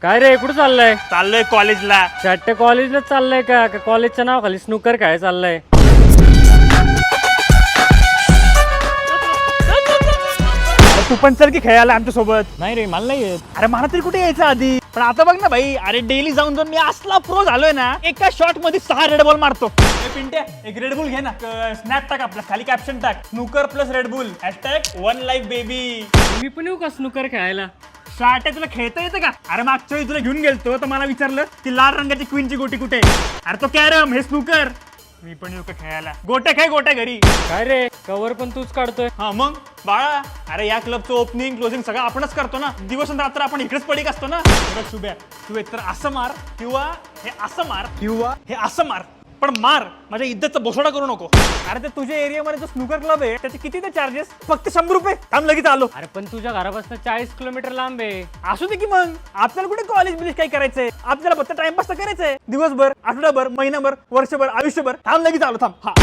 काय रे कुठं चाललंय? चाललोय कॉलेजला. चाट्टे कॉलेजला चाललंय का कॉलेजच्या नाव खाली स्नूकर काय चाललंय? तू पण चल की खेळायला आमच्या सोबत. नाही रे मला नाही येत. अरे मला तरी कुठे यायचं आधी, पण आता बघ ना भाई, अरे डेली जाऊन जाऊन मी असला प्रो झालोय ना, एका शॉट मध्ये 6 रेड बॉल मारतो. पिंट्या एक रेड बुल घे ना, स्नॅप टाक आपला, खाली कॅप्शन टाक, snooker plus Red Bull #1 life baby. मी पण येऊ का स्नूकर खेळायला? शाटे तुला खेळता येतं का? अरे मागच्या वेळी तुला घेऊन गेलतो तर मला विचारलं ती लाल रंगाची क्वीनची गोटी कुठे? अरे तो कॅरम, हे स्नूकर. मी पण येऊ का खेळायला? गोट्या खेळ, गोट्या घरी. काय रे कव्हर पण तूच काढतोय? हा मग बाळा, अरे या क्लबचं ओपनिंग क्लोजिंग सगळं आपणच करतो ना. दिवस आणि रात्र आपण इकडेच पडीक असतो ना. शुभ्या, तू एकतर असं मार किंवा हे असं मार किंवा हे असं मार, पण मार, माझ्या इज्जतचा बोसडा करू नको. अरे ते तुझ्या एरियामध्ये जो स्नूकर क्लब आहे त्याचे किती ते चार्जेस? फक्त 100 रुपये. थांब लगेच आलो. अरे पण तुझ्या घरापासून 40 किलोमीटर लांब आहे. असू दे की मग, आपल्याला कुठे कॉलेज बिलेज काही करायचंय? आपल्याला फक्त टाइमपास तर करायचंय दिवसभर, आठवडाभर, महिनाभर, वर्षभर, आयुष्यभर. थांब लगेच आलो. थांब. हा